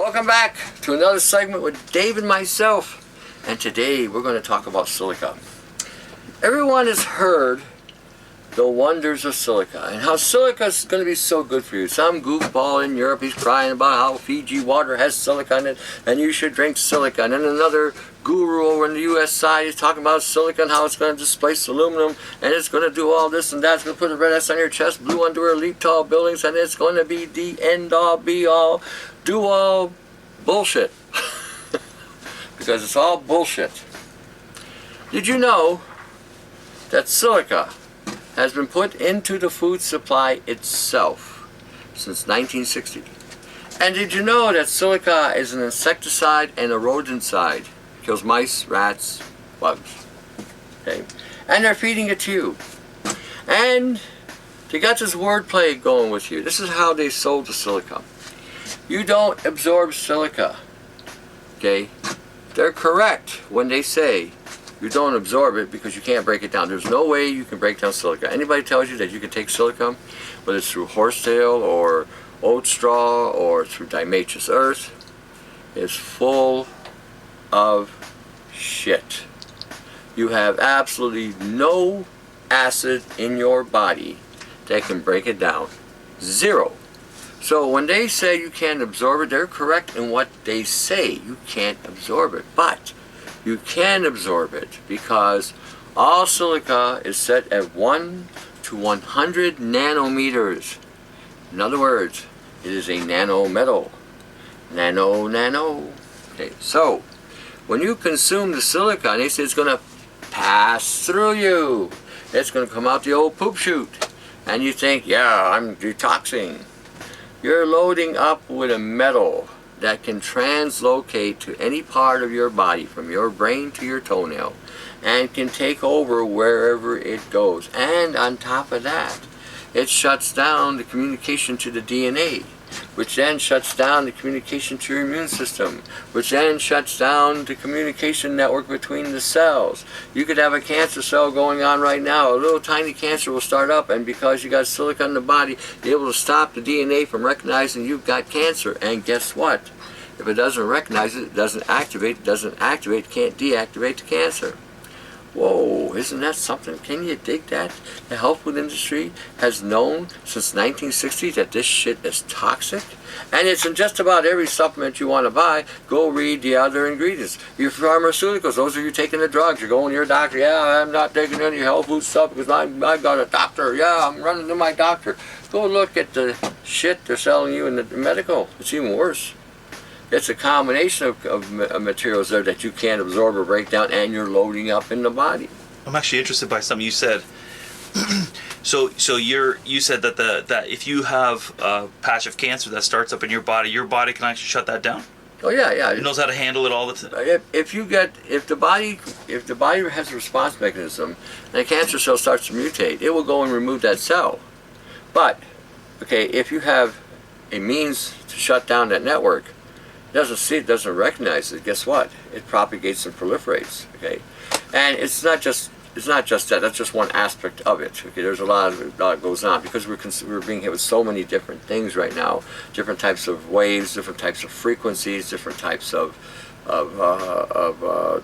Welcome back to another segment with Dave and myself. And today we're going to talk about silica. Everyone has heard the wonders of silica and how silica is going to be so good for you. Some goofball in Europe, he's crying about how Fiji water has silica in it and you should drink silica. And then another guru over on the US side is talking about silica and how it's going to displace aluminum and it's going to do all this and that. It's going to put a red S on your chest, blue underwear, leap tall buildings, and it's going to be the end all be all, do all bullshit. Because it's all bullshit. Did you know that silica has been put into the food supply itself since 1960? And did you know that silica is an insecticide and a rodenticide? Kills mice, rats, bugs. Okay? And they're feeding it to you. And they got this wordplay going with you. This is how they sold the silica. You don't absorb silica. Okay? They're correct when they say you don't absorb it because you can't break it down. There's no way you can break down silica. Anybody tells you that you can take silica, whether it's through horsetail or oat straw or through diatomaceous earth, is full of shit. You have absolutely no acid in your body that can break it down. Zero. So when they say you can't absorb it, they're correct in what they say. You can't absorb it. But you can absorb it because all silica is set at 1 to 100 nanometers. In other words, it is a nanometal. Nano. Okay, so when you consume the silica, and they say it's going to pass through you, it's going to come out the old poop chute, and you think, yeah, I'm detoxing. You're loading up with a metal that can translocate to any part of your body, from your brain to your toenail, and can take over wherever it goes. And on top of that, it shuts down the communication to the DNA, which then shuts down the communication to your immune system, which then shuts down the communication network between the cells. You could have a cancer cell going on right now. A little tiny cancer will start up, and because you got silica in the body, you're able to stop the DNA from recognizing you've got cancer. And guess what? If it doesn't recognize it, it doesn't activate, can't deactivate the cancer. Whoa, isn't that something? Can you dig that? The health food industry has known since 1960 that this shit is toxic. And it's in just about every supplement you want to buy. Go read the other ingredients. Your pharmaceuticals, those are you taking the drugs. You're going to your doctor. Yeah, I'm not taking any health food stuff because I've got a doctor. Yeah, I'm running to my doctor. Go look at the shit they're selling you in the medical. It's even worse. It's a combination of materials there that you can't absorb or break down, and you're loading up in the body. I'm actually interested by something you said. So you said that if you have a patch of cancer that starts up in your body can actually shut that down. Oh yeah. It knows how to handle it all the time. If the body has a response mechanism, and a cancer cell starts to mutate, it will go and remove that cell. But okay, if you have a means to shut down that network, doesn't see it, doesn't recognize it, guess what? It propagates and proliferates. Okay, and it's not just that. That's just one aspect of it. Okay, there's a lot goes on because we're being hit with so many different things right now, different types of waves, different types of frequencies, different types of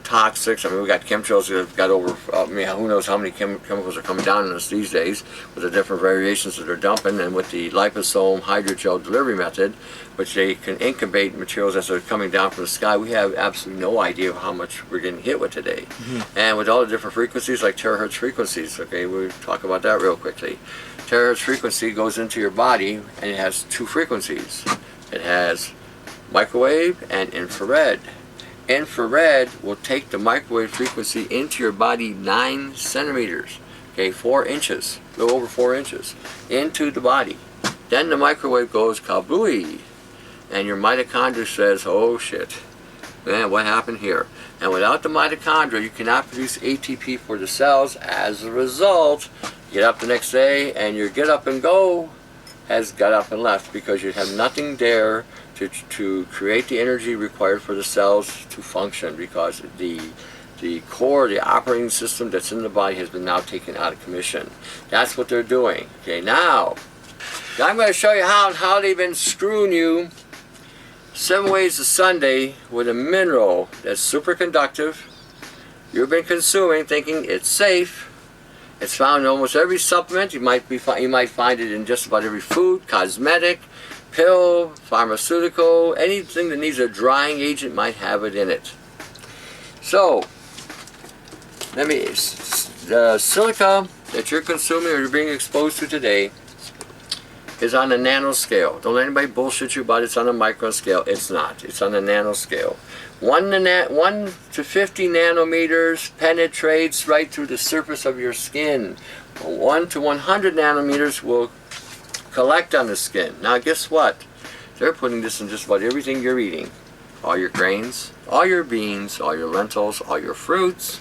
toxics. I mean, we got chemtrails that have got over, who knows how many chemicals are coming down on us these days with the different variations that they're dumping, and with the liposome hydrogel delivery method, which they can incubate materials as they're coming down from the sky. We have absolutely no idea how much we're getting hit with today. Mm-hmm. And with all the different frequencies, like terahertz frequencies, okay, we'll talk about that real quickly. Terahertz frequency goes into your body, and it has two frequencies. It has microwave and infrared. Infrared will take the microwave frequency into your body 9 centimeters, okay, 4 inches, a little over 4 inches, into the body. Then the microwave goes kablooey, and your mitochondria says, oh shit, man, what happened here? And without the mitochondria, you cannot produce ATP for the cells. As a result, you get up the next day, and your get up and go has got up and left because you have nothing there to create the energy required for the cells to function, because the core, the operating system that's in the body has been now taken out of commission. That's what they're doing. Okay, now I'm going to show you how they've been screwing you 7 ways to Sunday with a mineral that's superconductive. You've been consuming thinking it's safe. It's found in almost every supplement. You might find it in just about every food, cosmetic, pill, pharmaceutical, anything that needs a drying agent might have it in it. So, the silica that you're consuming or you're being exposed to today is on a nanoscale. Don't let anybody bullshit you about it's on a micro scale. It's not. It's on a nanoscale. 1 to 50 nanometers penetrates right through the surface of your skin. 1 to 100 nanometers will collect on the skin. Now guess what? They're putting this in just about everything you're eating. All your grains, all your beans, all your lentils, all your fruits.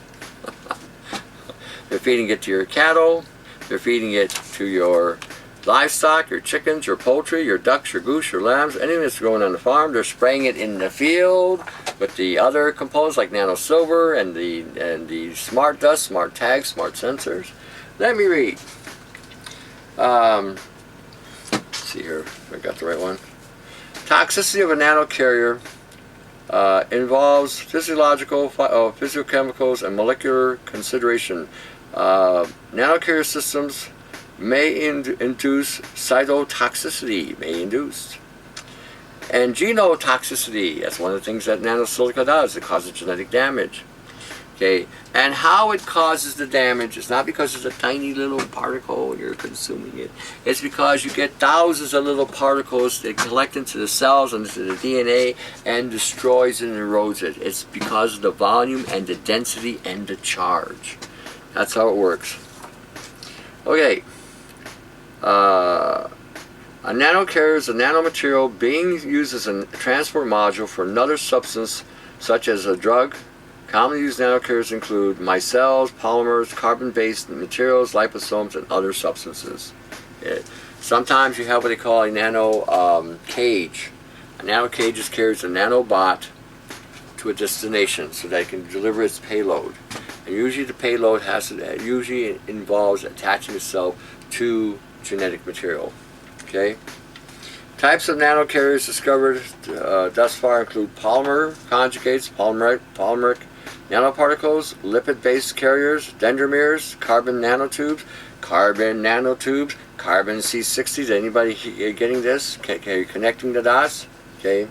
They're feeding it to your cattle. They're feeding it to your livestock, your chickens, your poultry, your ducks, your goose, your lambs, anything that's growing on the farm. They're spraying it in the field with the other components like nano silver and the smart dust, smart tags, smart sensors. Let me read. Let's see here if I got the right one. Toxicity of a nanocarrier involves physiological, physiochemicals, and molecular consideration. Nanocarrier systems may induce cytotoxicity, and genotoxicity. That's one of the things that nanosilica does. It causes genetic damage. Okay, and how it causes the damage is not because it's a tiny little particle when you're consuming it. It's because you get thousands of little particles that collect into the cells and into the DNA and destroys and erodes it. It's because of the volume and the density and the charge. That's how it works. Okay. A nanocarrier is a nanomaterial being used as a transport module for another substance, such as a drug. Commonly used nanocarriers include micelles, polymers, carbon-based materials, liposomes, and other substances. Sometimes you have what they call a nano cage. A nano cage just carries a nanobot to a destination so that it can deliver its payload. And usually the payload usually involves attaching itself to genetic material. Okay. Types of nanocarriers discovered thus far include polymer conjugates, polymeric nanoparticles, lipid-based carriers, dendrimers, carbon nanotubes, carbon C60. Is anybody getting this? Okay, you're connecting the dots. Okay.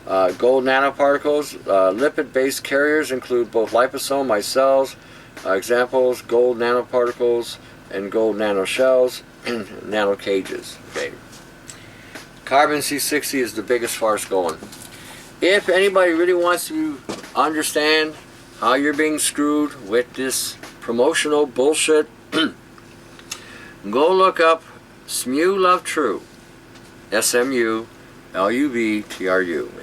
Gold nanoparticles. Lipid-based carriers include both liposome, micelles. Examples: gold nanoparticles and gold nanoshells. Nano cages. Okay. Carbon C60 is the biggest farce going. If anybody really wants to understand how you're being screwed with this promotional bullshit, go look up SMU Love True. SMULUVTRU.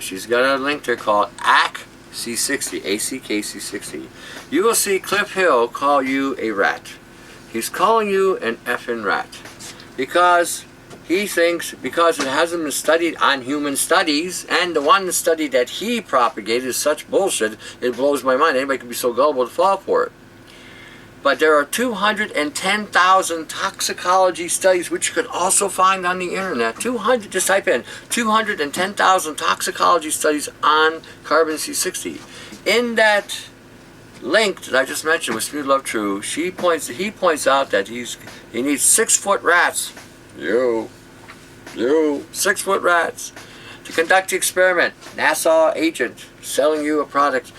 She's got a link there called ACC60. ACKC60. You will see Cliff Hill call you a rat. He's calling you an effing rat. Because he thinks, because it hasn't been studied on human studies, and the one study that he propagated is such bullshit, it blows my mind. Anybody could be so gullible to fall for it. But there are 210,000 toxicology studies, which you could also find on the internet. Just type in 210,000 toxicology studies on carbon C60. In that link that I just mentioned with Smooth Love True, he points out that he needs 6-foot rats. You 6-foot rats to conduct the experiment. NASA agent selling you a product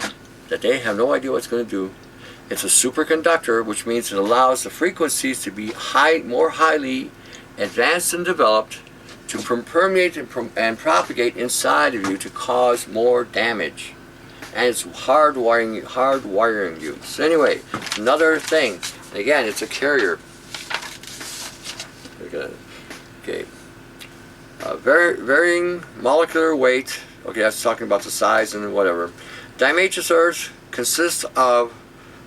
that they have no idea what it's going to do. It's a superconductor, which means it allows the frequencies to be more highly advanced and developed to permeate and propagate inside of you to cause more damage. And it's hardwiring you. So anyway, another thing. Again, it's a carrier. Okay. Varying molecular weight. Okay, that's talking about the size and whatever. Dimatricers consist of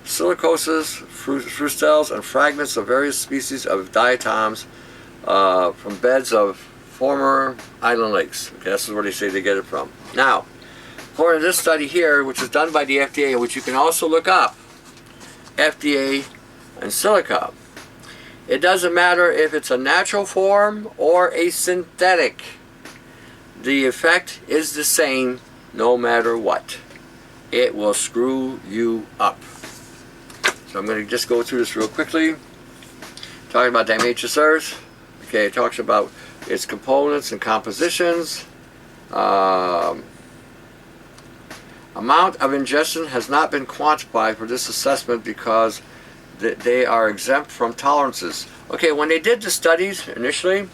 silicoses, frustels, and fragments of various species of diatoms from beds of former island lakes. Okay, this is where they say they get it from. Now, according to this study here, which is done by the FDA, which you can also look up, FDA and silica, it doesn't matter if it's a natural form or a synthetic. the effect is the same no matter what. It will screw you up. So I'm going to just go through this real quickly. Talking about diatomaceous earth. Okay, it talks about its components and compositions. Amount of ingestion has not been quantified for this assessment because they are exempt from tolerances. Okay, when they did the studies initially,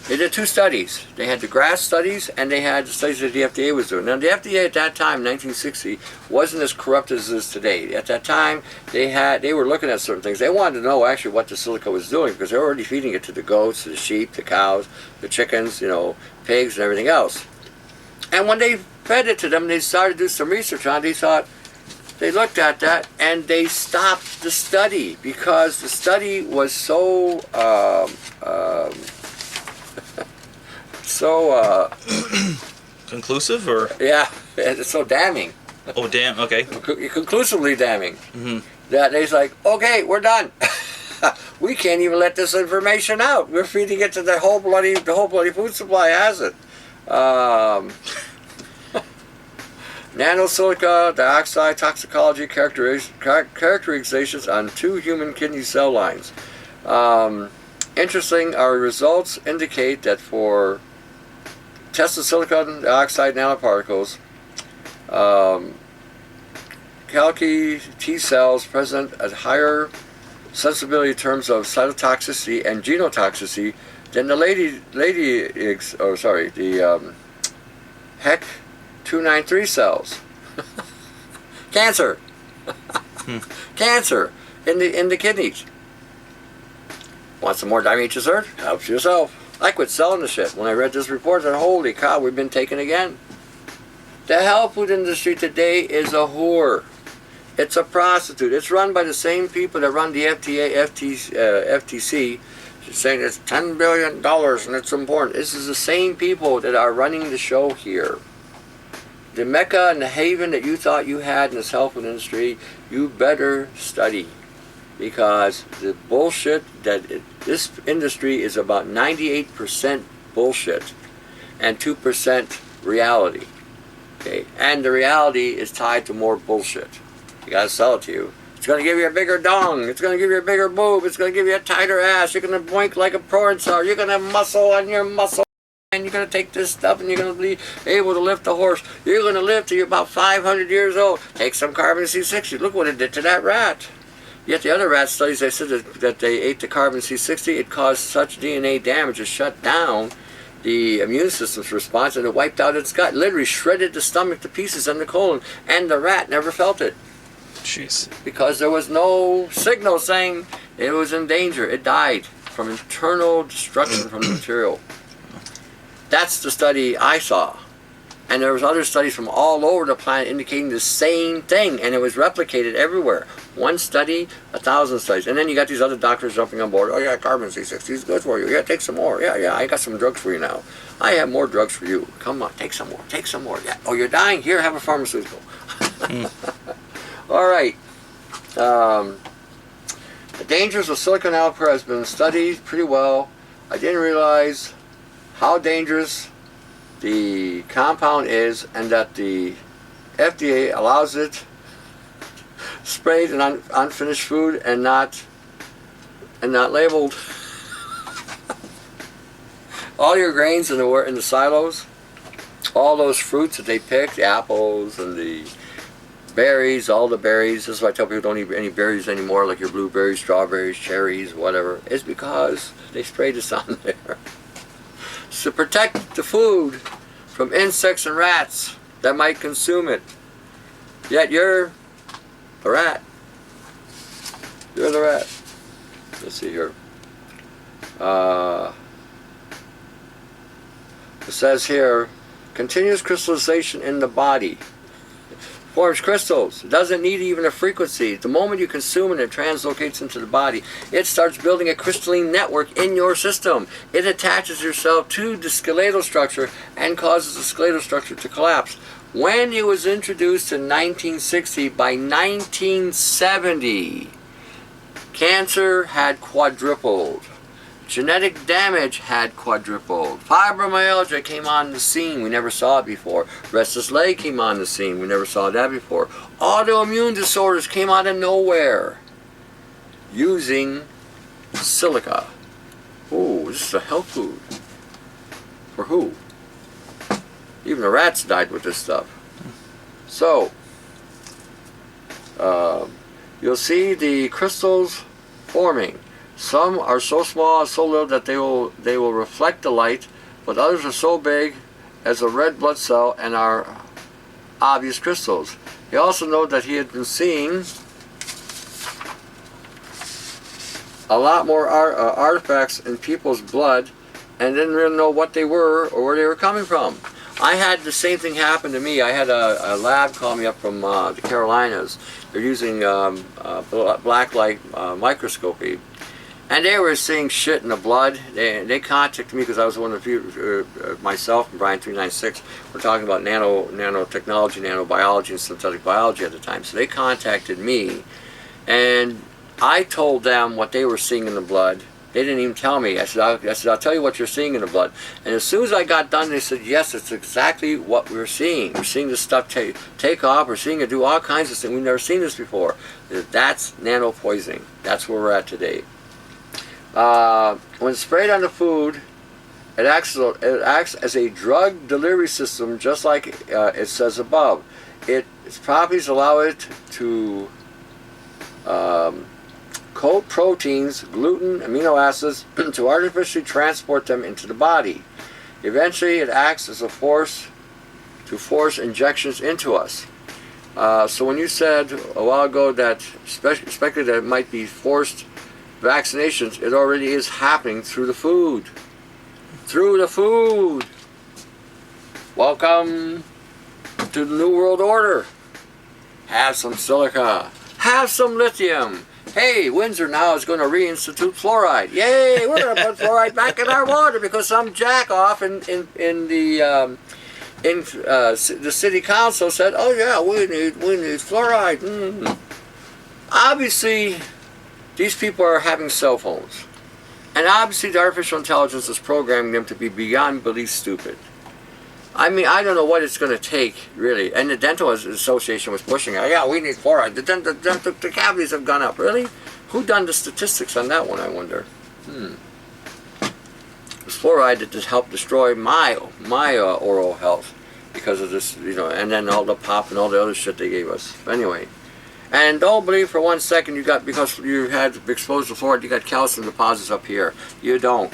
they did two studies. They had the grass studies and they had the studies that the FDA was doing. Now the FDA at that time, 1960, wasn't as corrupt as it is today. At that time, they were looking at certain things. They wanted to know actually what the silica was doing because they were already feeding it to the goats, to the sheep, the cows, the chickens, pigs and everything else. And when they fed it to them, they started to do some research on it. They looked at that and they stopped the study because the study was so conclusive, or yeah, it's so damning. Oh, damn. Okay. Conclusively damning. That they's like, okay, we're done. We can't even let this information out. We're feeding it to the whole bloody food supply has it. Nanosilica dioxide toxicology characterizations on 2 human kidney cell lines. Interesting, our results indicate that for tested silicon dioxide nanoparticles, calci T cells present at higher sensibility in terms of cytotoxicity and genotoxicity than the HEC 293 cells. Cancer. Cancer in the kidneys. Want some more diatomaceous earth? Helps yourself. I quit selling the shit when I read this report. And holy cow, we've been taken again. The health food industry today is a whore. It's a prostitute. It's run by the same people that run the FTC. She's saying it's $10 billion and it's important. This is the same people that are running the show here. The mecca and the haven that you thought you had in this health food industry, you better study. Because the bullshit this industry is about 98% bullshit and 2% reality. Okay, and the reality is tied to more bullshit. You gotta sell it to you. It's gonna give you a bigger dong. It's gonna give you a bigger boob. It's gonna give you a tighter ass. You're gonna boink like a porn star. You're gonna have muscle on your muscle. And you're gonna take this stuff and you're gonna be able to lift a horse. You're gonna live till you're about 500 years old. Take some carbon C60. Look what it did to that rat. Yet the other rat studies, they said that they ate the carbon C60, it caused such DNA damage, it shut down the immune system's response and it wiped out its gut, literally shredded the stomach to pieces and the colon, and the rat never felt it. Jeez. Because there was no signal saying it was in danger. It died from internal destruction from the material. That's the study I saw. And there was other studies from all over the planet indicating the same thing, and it was replicated everywhere. One study, 1,000 studies. And then you got these other doctors jumping on board. Oh yeah, carbon C60 is good for you. Yeah, take some more. Yeah, I got some drugs for you now. I have more drugs for you. Come on, take some more. Take some more. Yeah. Oh, you're dying? Here, have a pharmaceutical. All right. The dangers of silicon alpha has been studied pretty well. I didn't realize how dangerous the compound is, and that the FDA allows it sprayed in unfinished food and not labeled. All your grains in the silos, all those fruits that they pick, the apples and the berries, all the berries. This is why I tell people don't eat any berries anymore, like your blueberries, strawberries, cherries, whatever. It's because they sprayed this on there. To protect the food from insects and rats that might consume it. Yet you're the rat. You're the rat. Let's see here. It says here, continuous crystallization in the body. Forms crystals. It doesn't need even a frequency. The moment you consume it, it translocates into the body. It starts building a crystalline network in your system. It attaches yourself to the skeletal structure and causes the skeletal structure to collapse. When it was introduced in 1960, by 1970, cancer had quadrupled. Genetic damage had quadrupled. Fibromyalgia came on the scene. We never saw it before. Restless leg came on the scene. We never saw that before. Autoimmune disorders came out of nowhere using silica. Ooh, this is a health food. For who? Even the rats died with this stuff. So, you'll see the crystals forming. Some are so small and so little that they will reflect the light, but others are so big as a red blood cell and are obvious crystals. He also noted that he had been seeing a lot more artifacts in people's blood and didn't really know what they were or where they were coming from. I had the same thing happen to me. I had a lab call me up from the Carolinas. They're using black light microscopy. And they were seeing shit in the blood. They contacted me because I was one of the few, myself and Brian 396, were talking about nanotechnology, nanobiology, and synthetic biology at the time. So they contacted me, and I told them what they were seeing in the blood. They didn't even tell me. I said, I'll tell you what you're seeing in the blood. And as soon as I got done, they said, yes, it's exactly what we're seeing. We're seeing this stuff take off. We're seeing it do all kinds of things. We've never seen this before. That's nanopoisoning. That's where we're at today. When sprayed on the food, it acts as a drug delivery system, just like it says above. Its properties allow it to coat proteins, gluten, amino acids, to artificially transport them into the body. Eventually, it acts as a force to force injections into us. So when you said a while ago that speculated that it might be forced vaccinations, it already is happening through the food. Through the food. Welcome to the New World Order. Have some silica. Have some lithium. Hey, Windsor now is going to reinstitute fluoride. Yay, we're going to put fluoride back in our water because some jack-off in the city council said, oh yeah, we need fluoride. Obviously, these people are having cell phones. And obviously the artificial intelligence is programming them to be beyond belief stupid. I mean, I don't know what it's going to take, really. And the Dental Association was pushing it. Yeah, we need fluoride. The cavities have gone up. Really? Who done the statistics on that one, I wonder? It's fluoride that just helped destroy my oral health because of this, you know, and then all the pop and all the other shit they gave us. Anyway. And don't believe for 1 second because you had exposed to fluoride, you got calcium deposits up here. You don't.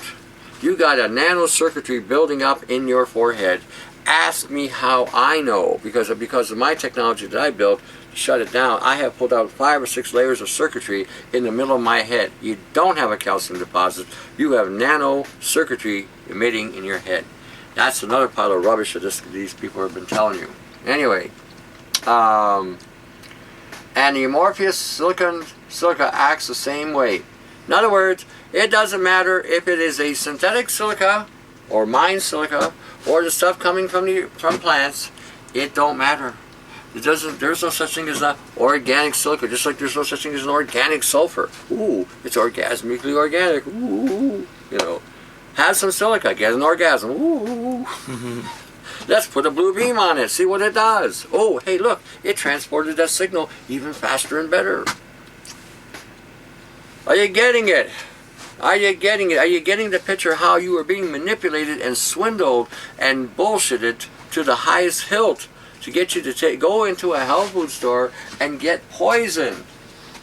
You got a nanocircuitry building up in your forehead. Ask me how I know, because of my technology that I built to shut it down. I have pulled out 5 or 6 layers of circuitry in the middle of my head. You don't have a calcium deposit. You have nanocircuitry emitting in your head. That's another pile of rubbish that these people have been telling you. Anyway, and the amorphous silica acts the same way. In other words, it doesn't matter if it is a synthetic silica or mined silica or the stuff coming from plants. It don't matter. There's no such thing as an organic silica, just like there's no such thing as an organic sulfur. Ooh, it's orgasmically organic. Ooh, you know. Have some silica, get an orgasm. Ooh. Let's put a blue beam on it, see what it does. Oh, hey, look, it transported that signal even faster and better. Are you getting it? Are you getting it? Are you getting the picture how you are being manipulated and swindled and bullshitted to the highest hilt to get you to go into a health food store and get poison?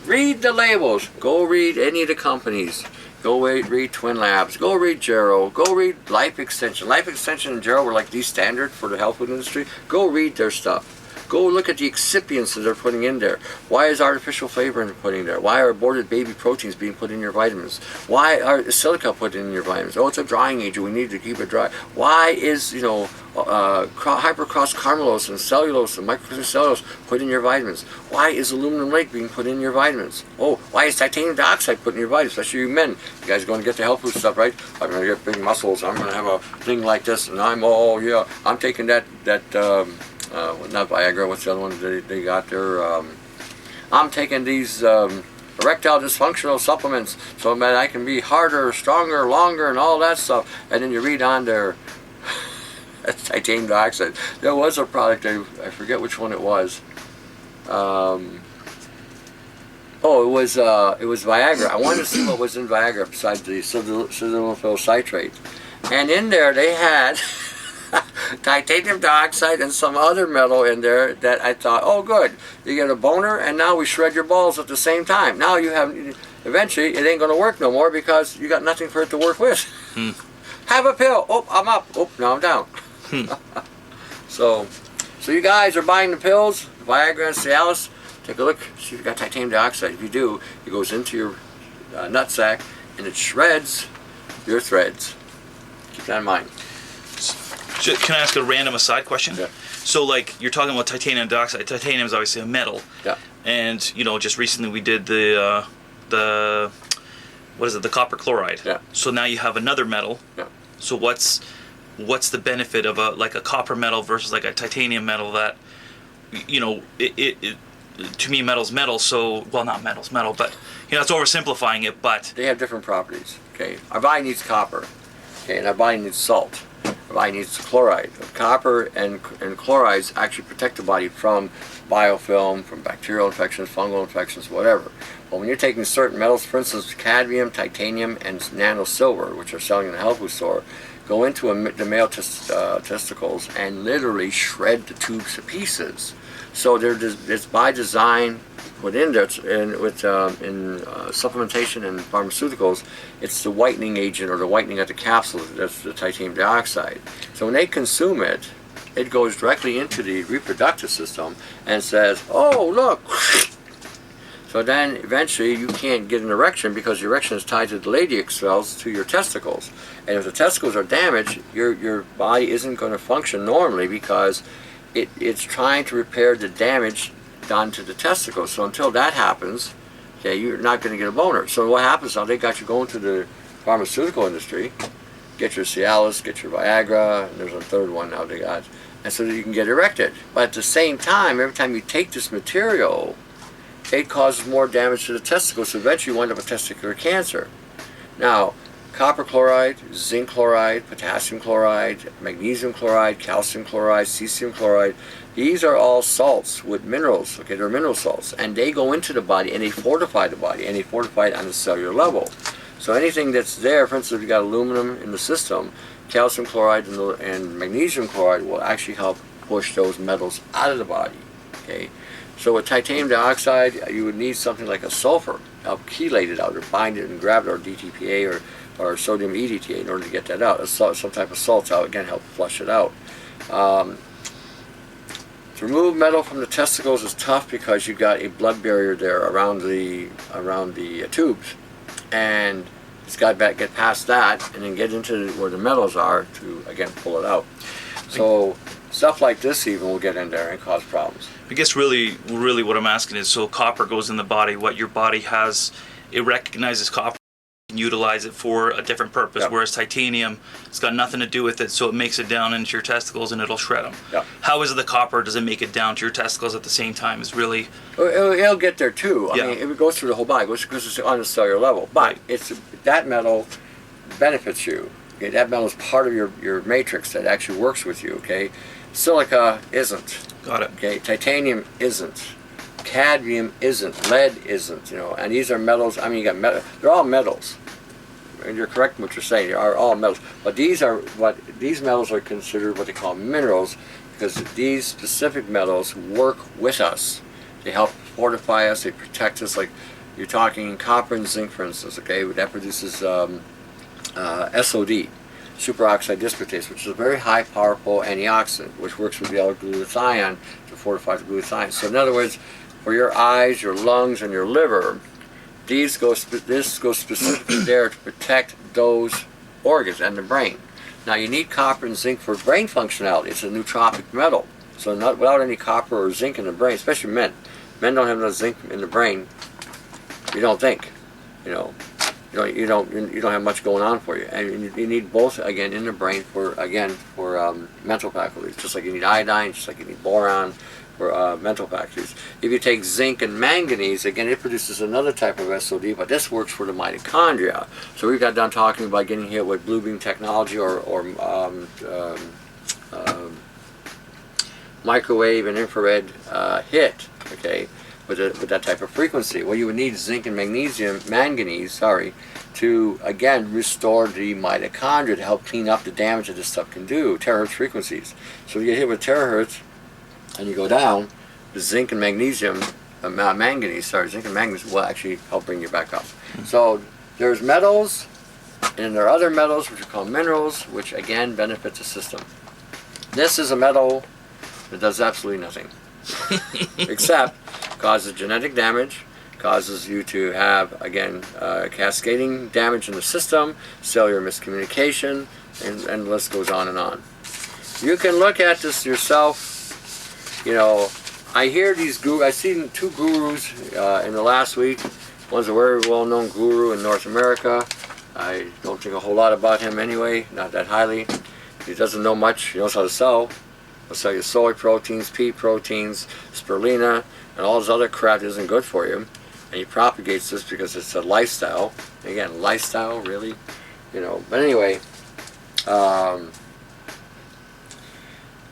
Read the labels. Go read any of the companies. Go read Twin Labs. Go read Jarrow. Go read Life Extension. Life Extension and Jarrow were like the standard for the health food industry. Go read their stuff. Go look at the excipients that they're putting in there. Why is artificial flavoring put in there? Why are aborted baby proteins being put in your vitamins? Why are silica put in your vitamins? Oh, it's a drying agent. We need to keep it dry. Why is, hypercross carmelose and cellulose and microcrystalline cellulose put in your vitamins? Why is aluminum lake being put in your vitamins? Oh, why is titanium dioxide put in your vitamins? Especially you men. You guys are going to get the health food stuff, right? I'm going to get big muscles. I'm going to have a thing like this, and I'm taking that not Viagra, what's the other one they got there? I'm taking these erectile dysfunctional supplements so that I can be harder, stronger, longer, and all that stuff. And then you read on there, titanium dioxide. There was a product, I forget which one it was. It was Viagra. I wanted to see what was in Viagra besides the sildenafil citrate. And in there they had titanium dioxide and some other metal in there that I thought, oh good, you get a boner and now we shred your balls at the same time. Now you have, eventually it ain't going to work no more because you got nothing for it to work with. Have a pill. Oh, I'm up. Oh, now I'm down. So you guys are buying the pills, Viagra and Cialis. Take a look, see if you got titanium dioxide. If you do, it goes into your nutsack and it shreds your threads. Keep that in mind. Can I ask a random aside question? Yeah. So, like, you're talking about titanium dioxide. Titanium is obviously a metal. Yeah. And, you know, just recently we did the copper chloride. Yeah. So now you have another metal. Yeah. So what's the benefit of a copper metal versus like a titanium metal that, you know, it to me metal's metal, so, well, not metal's metal, but, you know, it's oversimplifying it, but They have different properties. Okay, our body needs copper. Okay, and our body needs salt. Our body needs chloride. Copper and chlorides actually protect the body from biofilm, from bacterial infections, fungal infections, whatever. But when you're taking certain metals, for instance, cadmium, titanium, and nano silver, which are selling in the health food store, go into the male testicles and literally shred the tubes to pieces. So it's by design within there, in supplementation and pharmaceuticals, it's the whitening agent or the whitening of the capsules, that's the titanium dioxide. So when they consume it, it goes directly into the reproductive system and says, oh, look. So then eventually you can't get an erection because the erection is tied to the Leydig cells to your testicles. And if the testicles are damaged, your body isn't going to function normally because it's trying to repair the damage done to the testicles. So until that happens, okay, you're not going to get a boner. So what happens now, they got you going to the pharmaceutical industry, get your Cialis, get your Viagra, and there's a third one now they got, and so that you can get erected. But at the same time, every time you take this material, it causes more damage to the testicles, so eventually you wind up with testicular cancer. Now, copper chloride, zinc chloride, potassium chloride, magnesium chloride, calcium chloride, cesium chloride, these are all salts with minerals, okay, they're mineral salts, and they go into the body and they fortify the body, and they fortify it on the cellular level. So anything that's there, for instance, if you got aluminum in the system, calcium chloride and magnesium chloride will actually help push those metals out of the body, okay. So with titanium dioxide, you would need something like a sulfur, help chelate it out, or bind it and grab it, or DTPA, or sodium EDTA in order to get that out. Some type of salts out, again, help flush it out. To remove metal from the testicles is tough because you've got a blood barrier there around the tubes, and it's got to get past that and then get into where the metals are to, again, pull it out. So stuff like this even will get in there and cause problems. I guess really what I'm asking is, so copper goes in the body, what your body has, it recognizes copper, and utilize it for a different purpose, Yep. whereas titanium, it's got nothing to do with it, so it makes it down into your testicles and it'll shred them. Yep. How is it the copper, does it make it down to your testicles at the same time? Is really... It'll get there too. Yeah. I mean, it goes through the whole body, because it's on the cellular level. But Right. it's that metal benefits you. Okay, that metal is part of your matrix that actually works with you. Okay, silica isn't. Got it. Okay, titanium isn't. Cadmium isn't. Lead isn't. You know, and these are metals. I mean, you got metal. They're all metals. And you're correct in what you're saying. They are all metals. But these metals are considered what they call minerals because these specific metals work with us. They help fortify us. They protect us. Like you're talking copper and zinc, for instance. Okay, that produces SOD, superoxide dismutase, which is a very high powerful antioxidant, which works with the L-glutathione to fortify the glutathione. So in other words, for your eyes, your lungs, and your liver, this goes specifically there to protect those organs and the brain. Now you need copper and zinc for brain functionality. It's a nootropic metal. So without any copper or zinc in the brain, especially men don't have enough zinc in the brain. You don't think, you know. You don't have much going on for you, and you need both again in the brain for mental faculties. Just like you need iodine, just like you need boron, or mental faculties. If you take zinc and manganese, again, it produces another type of SOD, but this works for the mitochondria. So we got done talking about getting hit with blue beam technology or microwave and infrared hit, okay, with that type of frequency. Well, you would need zinc and manganese, to again restore the mitochondria to help clean up the damage that this stuff can do, terahertz frequencies. So if you get hit with terahertz and you go down, the zinc and zinc and manganese will actually help bring you back up. So there's metals, and there are other metals which are called minerals, which again benefit the system. This is a metal that does absolutely nothing, except causes genetic damage, causes you to have, again, cascading damage in the system, cellular miscommunication, and the list goes on and on. You can look at this yourself. You know, I hear these gurus, I've seen two gurus in the last week. One's a very well-known guru in North America. I don't think a whole lot about him anyway, not that highly. He doesn't know much. He knows how to sell. He'll sell you soy proteins, pea proteins, spirulina, and all this other crap that isn't good for you. And he propagates this because it's a lifestyle. Again, lifestyle, really? You know, but anyway,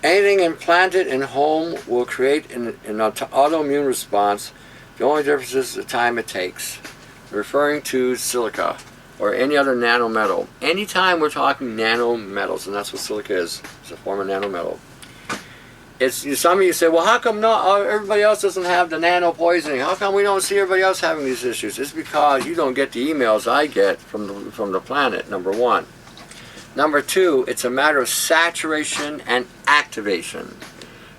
anything implanted in home will create an autoimmune response. The only difference is the time it takes. Referring to silica or any other nanometal. Anytime we're talking nanometals, and that's what silica is, it's a form of nanometal. Some of you say, well, how come everybody else doesn't have the nano poisoning? How come we don't see everybody else having these issues? It's because you don't get the emails I get from the planet, number one. Number two, it's a matter of saturation and activation.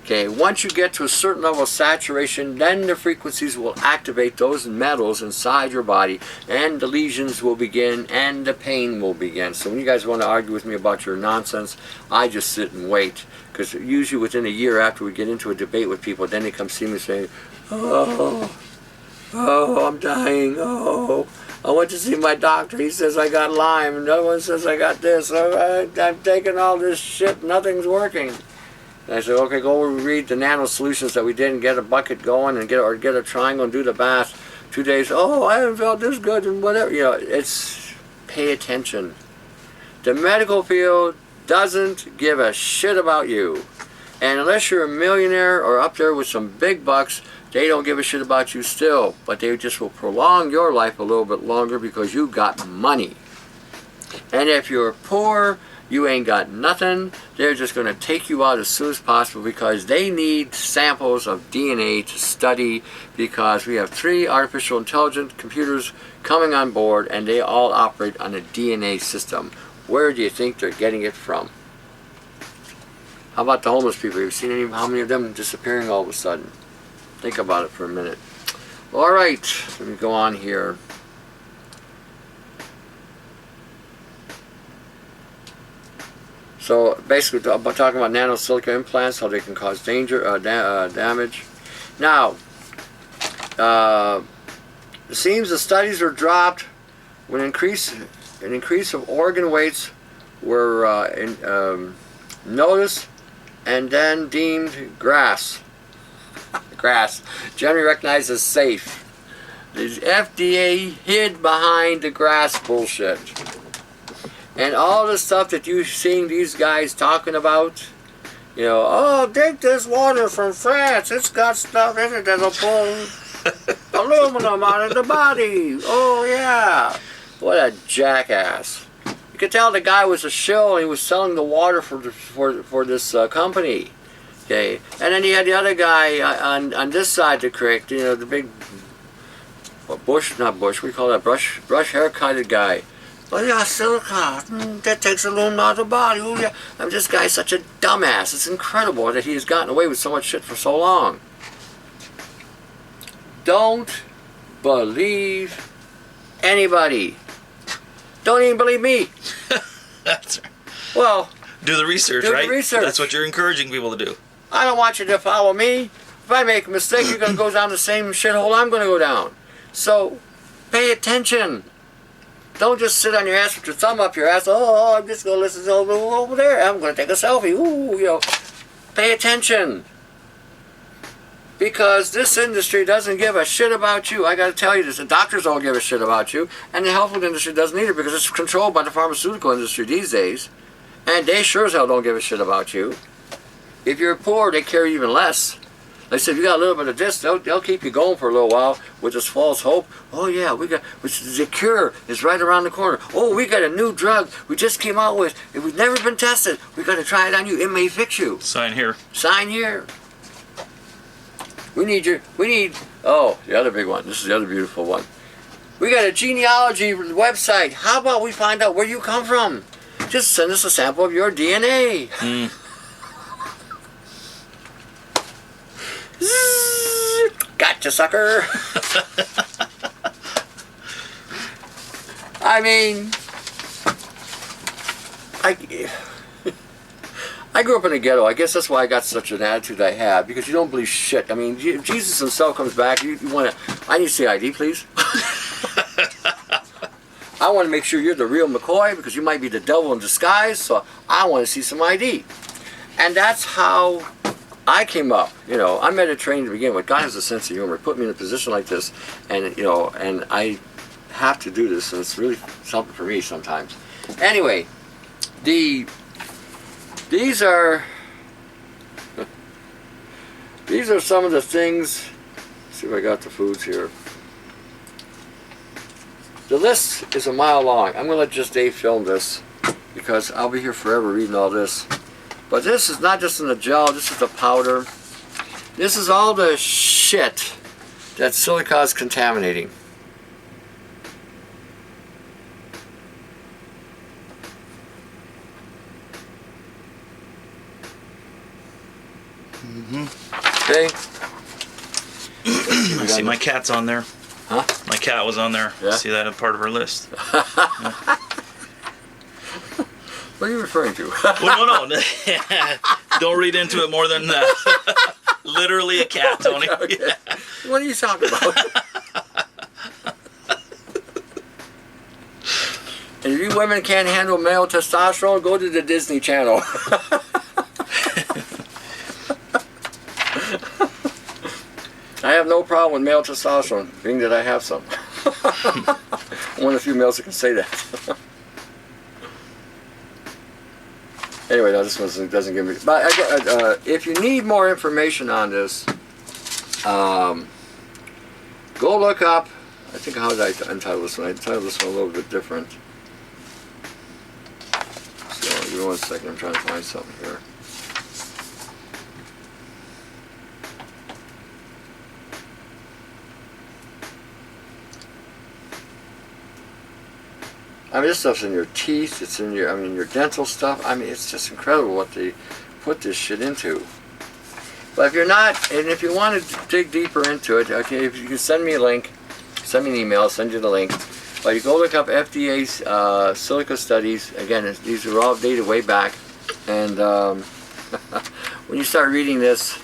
Okay, once you get to a certain level of saturation, then the frequencies will activate those metals inside your body, and the lesions will begin, and the pain will begin. So when you guys want to argue with me about your nonsense, I just sit and wait. Because usually within a year after we get into a debate with people, then they come see me saying, oh, I'm dying, oh, I went to see my doctor, he says I got Lyme, another one says I got this, I've taken all this shit, nothing's working. And I said, okay, go read the nano solutions that we did and get a bucket going and get a triangle and do the bath. 2 days, oh, I haven't felt this good and whatever. You know, it's pay attention. The medical field doesn't give a shit about you. And unless you're a millionaire or up there with some big bucks, they don't give a shit about you still. But they just will prolong your life a little bit longer because you got money. And if you're poor, you ain't got nothing. They're just going to take you out as soon as possible because they need samples of DNA to study, because we have 3 artificial intelligent computers coming on board and they all operate on a DNA system. Where do you think they're getting it from? How about the homeless people? Have you seen how many of them disappearing all of a sudden? Think about it for a minute. All right, let me go on here. So basically, about talking about nanosilica implants, how they can cause damage. Now, it seems the studies were dropped when an increase of organ weights were noticed and then deemed grass generally recognized as safe. The FDA hid behind the grass bullshit. And all the stuff that you're seeing these guys talking about, you know, oh, drink this water from France. It's got stuff in it that'll pull aluminum out of the body. Oh, yeah. What a jackass. You could tell the guy was a shill and he was selling the water for this company. Okay. And then you had the other guy on this side of the creek, you know, the big brush haircutted guy. Oh yeah, silica, that takes aluminum out of the body. Oh yeah. I mean, this guy's such a dumbass. It's incredible that he's gotten away with so much shit for so long. Don't believe anybody. Don't even believe me. That's right. Well, do the research, do right? The research. That's what you're encouraging people to do. I don't want you to follow me. If I make a mistake, you're going to go down the same shithole I'm going to go down. So, pay attention. Don't just sit on your ass with your thumb up your ass. Oh, I'm just going to listen to over there. I'm going to take a selfie. Ooh, you know. Pay attention. Because this industry doesn't give a shit about you. I got to tell you this. The doctors don't give a shit about you. And the health food industry doesn't either, because it's controlled by the pharmaceutical industry these days. And they sure as hell don't give a shit about you. If you're poor, they care even less. Like I said, if you got a little bit of this, they'll keep you going for a little while with this false hope. Oh yeah, the cure is right around the corner. Oh, we got a new drug we just came out with. We've never been tested. We got to try it on you. It may fix you. Sign here. Sign here. Oh, the other big one. This is the other beautiful one. We got a genealogy website. How about we find out where you come from? Just send us a sample of your DNA. Gotcha, sucker. I mean, I grew up in a ghetto. I guess that's why I got such an attitude I have, because you don't believe shit. I mean, if Jesus himself comes back, you want to... I need to see ID, please. I want to make sure you're the real McCoy, because you might be the devil in disguise, so I want to see some ID. And that's how I came up. You know, I'm Mediterranean to begin with. God has a sense of humor. Put me in a position like this, and, you know, and I have to do this, and it's really something for me sometimes. Anyway, these are some of the things. Let's see if I got the foods here. The list is a mile long. I'm going to let just Dave film this, because I'll be here forever reading all this. But this is not just in the gel, this is the powder. This is all the shit that silica is contaminating. Okay. I see my cat's on there. Huh? My cat was on there. Yeah? See that as part of our list. What are you referring to? Well, no. Don't read into it more than that. Literally a cat, Tony. Okay. Yeah. What are you talking about? And if you women can't handle male testosterone, go to the Disney Channel. I have no problem with male testosterone, being that I have some. I'm one of the few males that can say that. Anyway, no, this one doesn't give me... But if you need more information on this, go look up... I think, how did I entitle this one? I entitled this one a little bit different. So, give me 1 second, I'm trying to find something here. I mean, this stuff's in your teeth, it's in your, your dental stuff. I mean, it's just incredible what they put this shit into. But if you're not, and if you want to dig deeper into it, okay, if you can send me a link, send me an email, I'll send you the link. But you go look up FDA's silica studies. Again, these are all dated way back. And when you start reading this,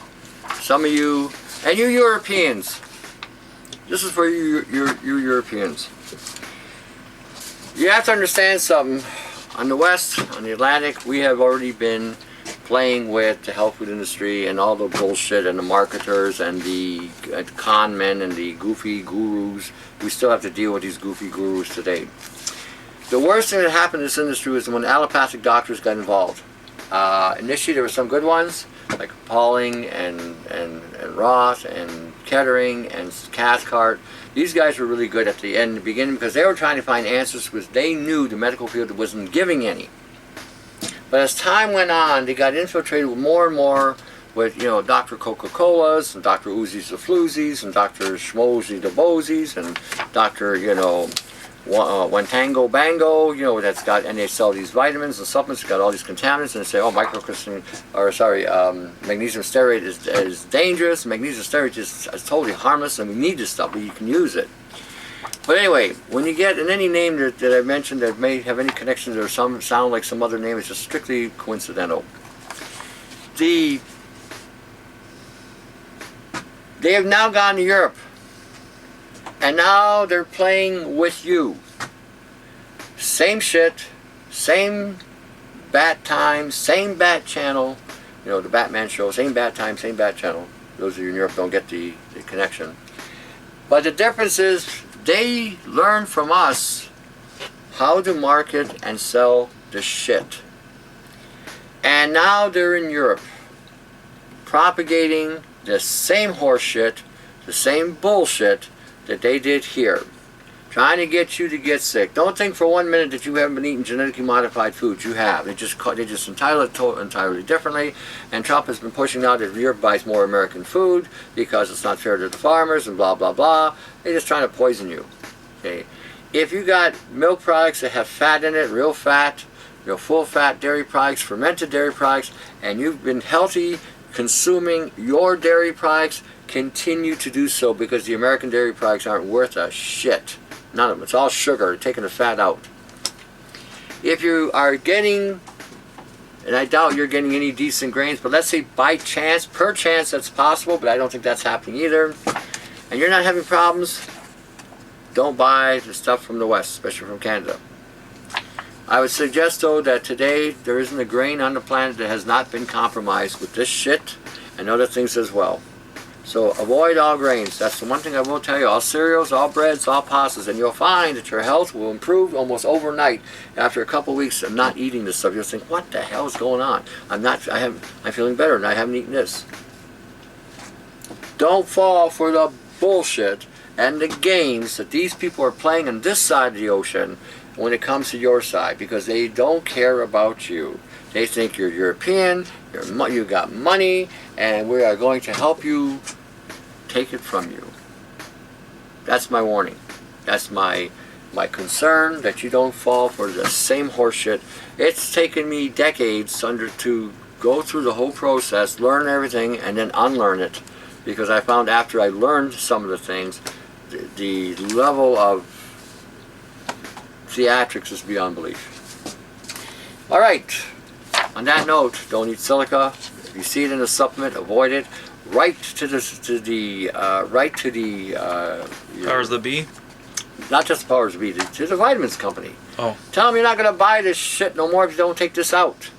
some of you, and you Europeans, this is for you Europeans. You have to understand something. On the West, on the Atlantic, we have already been playing with the health food industry and all the bullshit and the marketers and the con men and the goofy gurus. We still have to deal with these goofy gurus today. The worst thing that happened in this industry was when allopathic doctors got involved. Initially, there were some good ones, like Pauling and Roth and Kettering and Cathcart. These guys were really good at the end, the beginning, because they were trying to find answers because they knew the medical field wasn't giving any. But as time went on, they got infiltrated with more and more with, Dr. Coca-Colas and Dr. Uzis the Floozies and Dr. Schmozy the Bozies and Dr. Wantango Bango, that's got, and they sell these vitamins and supplements, got all these contaminants, and they say, magnesium stearate is dangerous, magnesium stearate is totally harmless, and we need this stuff, but you can use it. But anyway, when you get in any name that I mentioned that may have any connections or some sound like some other name, it's just strictly coincidental. They have now gone to Europe. And now they're playing with you. Same shit, same bat time, same bat channel. The Batman show, same bat time, same bat channel. Those of you in Europe don't get the connection. But the difference is they learn from us how to market and sell the shit. And now they're in Europe propagating the same horse shit, the same bullshit that they did here. Trying to get you to get sick. Don't think for 1 minute that you haven't been eating genetically modified foods. You have. They just entitle it entirely differently. And Trump has been pushing out that Europe buys more American food because it's not fair to the farmers and blah, blah, blah. They're just trying to poison you. Okay. If you got milk products that have fat in it, real fat, full fat dairy products, fermented dairy products, and you've been healthy consuming your dairy products, continue to do so, because the American dairy products aren't worth a shit. None of them. It's all sugar, taking the fat out. If you are getting, and I doubt you're getting any decent grains, but let's say by chance, per chance that's possible, but I don't think that's happening either, and you're not having problems, don't buy the stuff from the West, especially from Canada. I would suggest, though, that today there isn't a grain on the planet that has not been compromised with this shit and other things as well. So avoid all grains. That's the one thing I will tell you. All cereals, all breads, all pastas, and you'll find that your health will improve almost overnight after a couple of weeks of not eating this stuff. You'll think, what the hell is going on? I'm feeling better, and I haven't eaten this. Don't fall for the bullshit and the games that these people are playing on this side of the ocean when it comes to your side, because they don't care about you. They think you're European, you got money, and we are going to help you take it from you. That's my warning. That's my concern, that you don't fall for the same horseshit. It's taken me decades to go through the whole process, learn everything, and then unlearn it, because I found after I learned some of the things, the level of theatrics is beyond belief. All right. On that note, don't eat silica. If you see it in a supplement, avoid it. Write to the Powers that be? Not just the powers that be, to the vitamins company. Oh. Tell them you're not going to buy this shit no more if you don't take this out.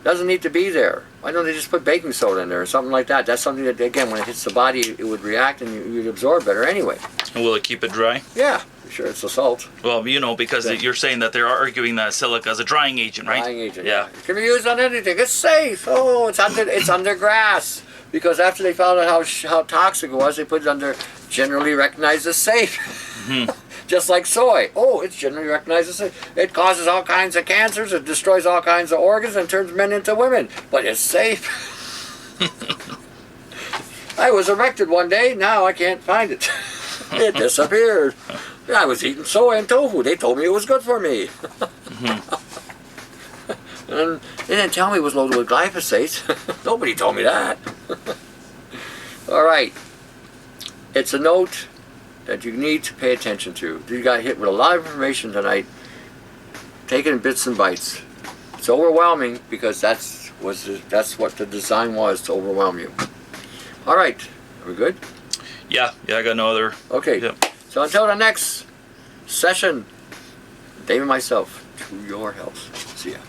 Doesn't need to be there. Why don't they just put baking soda in there or something like that? That's something that, again, when it hits the body, it would react and you'd absorb better anyway. And will it keep it dry? Yeah, sure, it's a salt. Well, because you're saying that they're arguing that silica is a drying agent, right? Drying agent, yeah. It can be used on anything. It's safe. Oh, it's under grass. Because after they found out how toxic it was, they put it under generally recognized as safe. Mm-hmm. Just like soy. Oh, it's generally recognized as safe. It causes all kinds of cancers, it destroys all kinds of organs, and turns men into women. But it's safe. I was erected one day, now I can't find it. It disappeared. I was eating soy and tofu. They told me it was good for me. Mm-hmm. And they didn't tell me it was loaded with glyphosate. Nobody told me that. All right. It's a note that you need to pay attention to. You got hit with a lot of information tonight. Take it in bits and bites. It's overwhelming because that's what the design was, to overwhelm you. All right. Are we good? Yeah, I got no other. Okay. Yeah. So until the next session, Dave and myself, to your health. See ya.